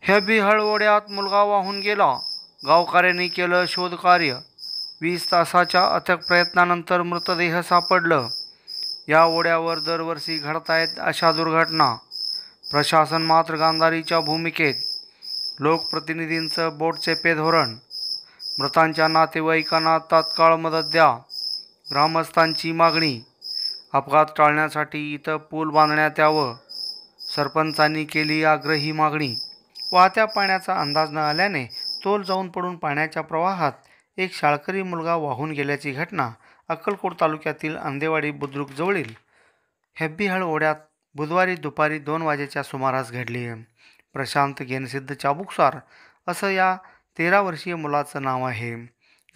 हेबिहळ ओढ्यात मुलगा वाहून गेला. गावकऱ्यांनी केलं शोधकार्य. 20 तासाच्या अथक प्रयत्नानंतर मृतदेह सापडलं. या ओढ्यावर दरवर्षी घडतायत अशा दुर्घटना. प्रशासन मात्र गांधारीच्या भूमिकेत. लोकप्रतिनिधींचं बोटचेपे धोरण. मृतांच्या नातेवाईकांना तात्काळ मदत द्या. ग्रामस्थांची मागणी. अपघात टाळण्यासाठी इथं पूल बांधण्यात यावं. सरपंचांनी केली आग्रही मागणी. वाहत्या पाण्याचा अंदाज न आल्याने तोल जाऊन पडून पाण्याच्या प्रवाहात एक शाळकरी मुलगा वाहून गेल्याची घटना अक्कलकोट तालुक्यातील अंदेवाडी बुद्रुक जवळील हेब्बिहळ ओढ्यात बुधवारी दुपारी 2 वाजेच्या सुमारास घडली. प्रशांत गेनसिद्ध चाबुकस्वार असं या 13 वर्षीय मुलाचं नाव आहे.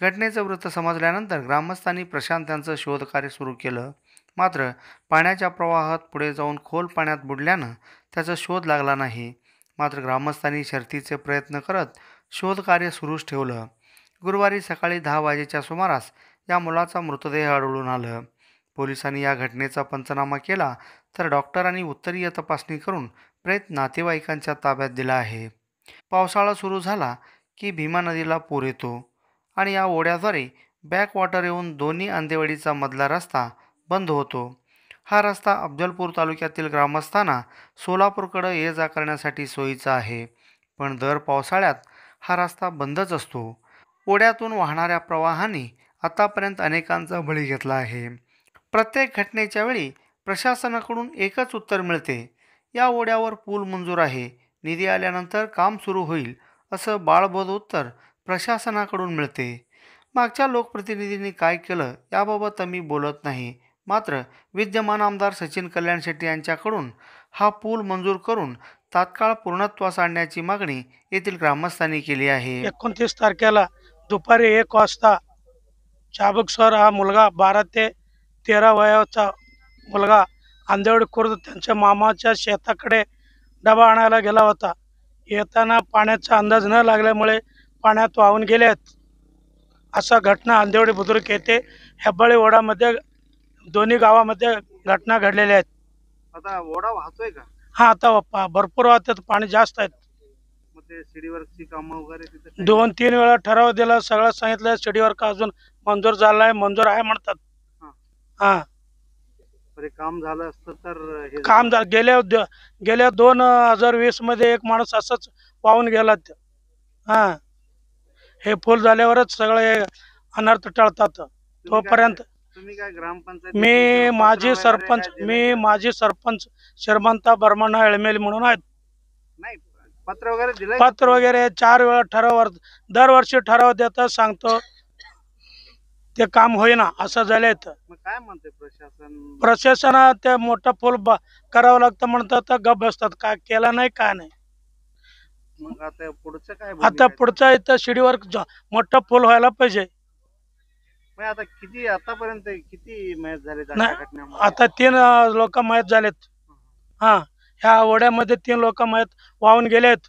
घटनेचं वृत्त समजल्यानंतर ग्रामस्थांनी प्रशांत यांचं शोधकार्य सुरू केलं. मात्र पाण्याच्या प्रवाहात पुढे जाऊन खोल पाण्यात बुडल्यानं त्याचा शोध लागला नाही. मात्र ग्रामस्थांनी शर्थीचे प्रयत्न करत शोधकार्य सुरूच ठेवलं. गुरुवारी सकाळी 10 वाजेच्या सुमारास या मुलाचा मृतदेह आढळून आलं. पोलिसांनी या घटनेचा पंचनामा केला तर डॉक्टरांनी उत्तरीय तपासणी करून प्रेत नातेवाईकांच्या ताब्यात दिला आहे. पावसाळा सुरू झाला की भीमा नदीला पूर येतो आणि या ओढ्याद्वारे बॅकवॉटर येऊन दोन्ही अंदेवाडीचा मधला रस्ता बंद होतो. हा रस्ता अफजलपूर तालुक्यातील ग्रामस्थांना सोलापूरकडे ये जा करण्यासाठी सोयीचा आहे. पण दर पावसाळ्यात हा रस्ता बंदच असतो. ओढ्यातून वाहणाऱ्या प्रवाहाने आतापर्यंत अनेकांचा बळी घेतला आहे. प्रत्येक घटनेच्या वेळी प्रशासनाकडून एकच उत्तर मिळते, या ओढ्यावर पूल मंजूर आहे, निधी आल्यानंतर काम सुरू होईल, असं बाळबोध उत्तर प्रशासनाकडून मिळते. मागच्या लोकप्रतिनिधींनी काय केलं याबाबत आम्ही बोलत नाही. मात्र विद्यमान आमदार सचिन कल्याण शेट्टी यांच्याकडून हा पूल मंजूर करून तात्काळ पूर्णत्वास आणण्याची मागणी येथील ग्रामस्थांनी केली आहे. 29 तारखेला दुपारी 1 वाजता चाबुकस्वार हा मुलगा 12 ते 13 वयाचा मुलगा अंदेवाडी खुर्द त्यांच्या मामाच्या शेताकडे डबा आणायला गेला होता. येताना पाण्याचा अंदाज न लागल्यामुळे पाण्यात वाहून गेलेत. असा घटना अंदेवाडी बुद्रुक येथे हेब्बाळी ओढ्यामध्ये दोन्ही गावामध्ये घटना घडलेल्या आहेत. आता ओढा वाहतोय का? हा, आता भरपूर वाहतात, पाणी जास्त आहेत. मग ते सीडीवर्कची कामं वगैरे तिथे 2-3 वेळा ठराव दिला, सगळं सांगितलं. सीडीवर्क अजून मंजूर झालाय, मंजूर आहे म्हणतात. हा, काम झालं असतं तर काम गेल्या 2020 मध्ये एक माणूस असंच वाहून गेला. हा, हे पूल झाल्यावरच सगळे अनर्थ टळतात. तोपर्यंत तुम्ही काय ग्रामपंचायत मी माजी सरपंच श्रीमंता बर्मण्णा एळमेली म्हणून आहेत. नाही, पत्र वगैरे दिलंय? पत्र वगैरे 4 वेळा ठराव, दरवर्षी ठराव देतात, सांगतो ते काम होईना असं झालंय. मग काय म्हणते प्रशासन ते मोठा पूल करावं लागतं म्हणतात, तर गप बसतात. काय केला नाही, काय नाही. मग आता पुढचं काय? आता पुढचा इथं शिडीवर मोठा पूल व्हायला पाहिजे. आता आतापर्यंत किती मयत झाले? आता 3 लोक मयत झालेत. हा, ह्या ओढ्यामध्ये 3 लोक मयत वाहून गेलेत.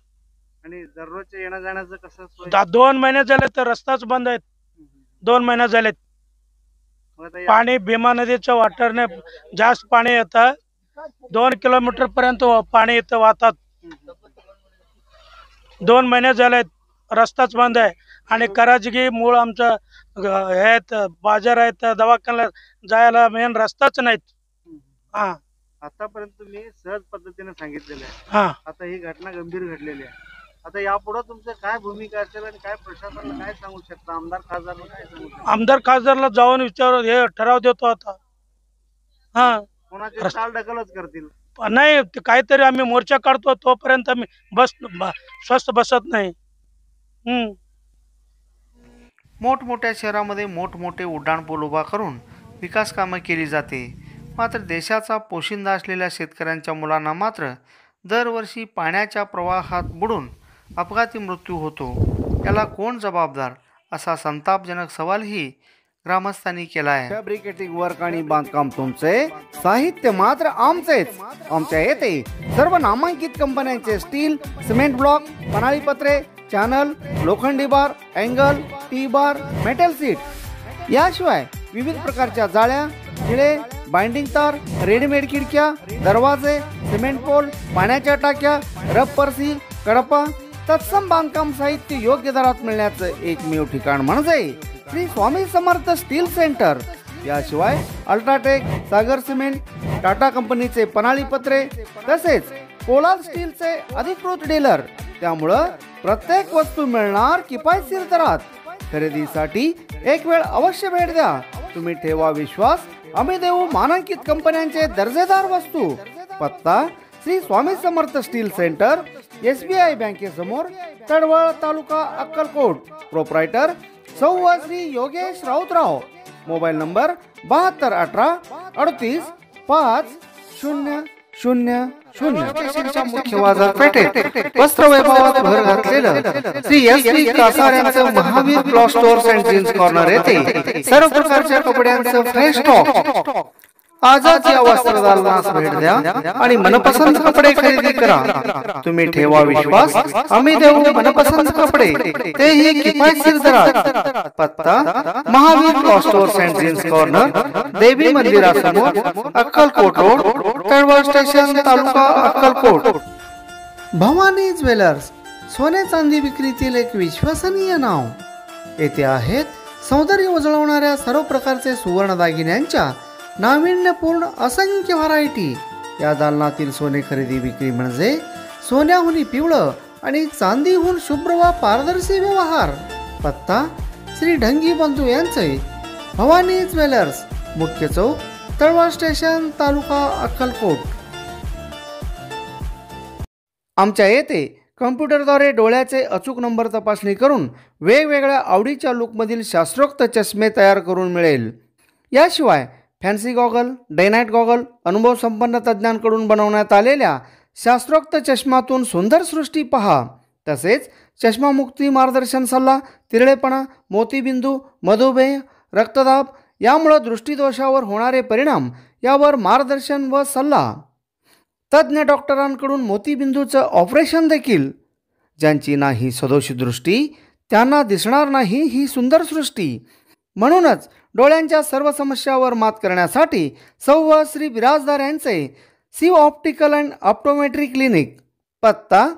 आणि दररोजच्या येण्या जाण्याचं कसं? 2 महिने झाले तर रस्ताच बंद आहेत. 2 महिने झालेत. पाणी भीमा नदीच्या वाटरने जास्त पाणी येतं. 2 किलोमीटर पर्यंत पाणी इथं वाहतात. 2 महिने झालेत, रस्ताच बंद आहे. आणि कराजगी मूळ आमचं आहेत, बाजार आहेत, दवाखान्याला जायला मेन रस्ताच नाहीत. हा, आतापर्यंत तुम्ही सहज पद्धतीने सांगितलेलं आहे. हा, आता ही घटना गंभीर घडलेली आहे. आता यापुढे तुमचं काय भूमिका असेल आणि काय प्रशासनाला काय सांगू शकता? आमदार खासदारला काय सांगू शकता? आमदार खासदारला जाऊन विचार, हे ठराव देतो आता. हा, कोणाची चाल ढकलच करतील? नाही, काहीतरी आम्ही मोर्चा काढतो, तोपर्यंत आम्ही स्वस्त बसत नाही. मोठमोठ्या शहरामध्ये मोठमोठे उड्डाणपूल उभा करून विकास कामं केली जाते. मात्र देशाचा पोशिंदा असलेल्या शेतकऱ्यांच्या मुलांना मात्र दरवर्षी पाण्याच्या प्रवाहात बुडून अपघाती मृत्यू होतो. याला कोण जबाबदार, असा संतापजनक सवालही ग्रामस्थांनी केला आहे. फॅब्रिकेटिंग वर्क आणि बांधकाम तुमचे, साहित्य मात्र आमचेच. आमच्या येथे सर्व नामांकित कंपन्यांचे स्टील, सिमेंट ब्लॉक, पन्हाळीपत्रे, चॅनल, लोखंडी bar, angle, T bar, metal sheet, याशिवाय विविध प्रकारच्या जाळ्या, खिळे, बाइंडिंग तार, रेडीमेड खिडक्या, दरवाजे, सिमेंट पोल, पाण्याच्या टाक्या, रब परसी, कडपा, तत्सम बांधकाम साहित्य योग्य दरात मिळण्याचं एकमेव ठिकाण म्हणजे श्री स्वामी समर्थ स्टील सेंटर. याशिवाय अल्ट्राटेक, सागर सिमेंट, टाटा कंपनीचे पन्हाळी पत्रे तसेच पोलाद स्टीलचे अधिकृत डीलर. त्यामुळं प्रत्येक वस्तू मिळणार किफायतशीर दरात. खरेदीसाठी एक वेळ अवश्य भेट द्या. तुम्ही ठेवा विश्वास, आम्ही देऊ मानांकित कंपन्यांचे दर्जेदार वस्तू. पत्ता Shri Swami Samarth steel centre, SBI बँकेसमोर, Tadwal, taluka Akkalkot. Proprietor Sau Shri Yogesh Rautrao. Mobile number 7218-50000. मुख्य बाजारपेठेत वस्त्र वैभवात भर घातलेलं श्री SP कासाऱ्यांचं Mahavir cloth stores and jeans corner येथे सर्व प्रकारच्या कपड्यांचं फ्रेश स्टॉक. आजच या वस्त्र दालनास भेट द्या आणि मनपसंत कपडे खरेदी करा. तुम्ही ठेवा विश्वास, आम्ही देऊ मनपसंत कपडे, तेही किफायतशीर दरात. पत्ता Mahavir cloth stores and jeans corner, देवी मंदिरासमोर, Akkalkot road, Talwal station, taluka Akkalkot. Bhavani jewellers, सोने चांदी विक्रीतील एक विश्वसनीय नाव. येथे आहेत सौंदर्य उजळवणाऱ्या सर्व प्रकारचे सुवर्ण दागिन्यांच्या नाविन्यपूर्ण असंख्य व्हरायटी. या दालनातील सोने खरेदी विक्री म्हणजे सोन्याहून पिवळं आणि चांदीहून शुभ्र व पारदर्शी व्यवहार. पत्ता श्री ढंगी बंधू यांचे भवानी ज्वेलर्स, मुख्य चौक, तळवळ स्टेशन, तालुका अक्कलकोट. आमच्या येथे कम्प्युटरद्वारे डोळ्याचे अचूक नंबर तपासणी करून वेगवेगळ्या आवडीच्या लुकमधील शास्त्रोक्त चष्मे तयार करून मिळेल. याशिवाय fancy goggle, day night goggle, अनुभव संपन्न तज्ज्ञांकडून बनवण्यात आलेल्या शास्त्रोक्त चष्मातून सुंदर सृष्टी पहा. तसेच चष्मामुक्ती मार्गदर्शन सल्ला, तिरळेपणा, मोतीबिंदू, मधुमेह, रक्तदाब यामुळे दृष्टीदोषावर होणारे परिणाम यावर मार्गदर्शन व सल्ला. तज्ज्ञ डॉक्टरांकडून मोतीबिंदूचं ऑपरेशन देखील. ज्यांची नाही सदोषी दृष्टी त्यांना दिसणार नाही ही सुंदर सृष्टी. म्हणूनच डोळ्यांच्या सर्व समस्यावर मात करण्यासाठी सौ श्री बिराजदार यांचे Shiv optical and optometry clinic. पत्ता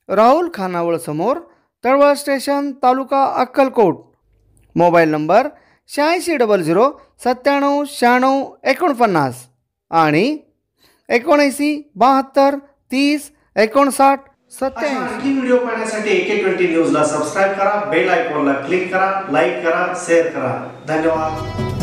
राहुल खानावळ समोर, Talwal station, taluka Akkalkot. Mobile number 8600 97 96 आणि 79723059 आणखी व्हिडिओ पाहण्यासाठी AK20 न्यूजला सबस्क्राईब करा, बेल आयकॉनला क्लिक करा, लाईक करा, शेअर करा. धन्यवाद.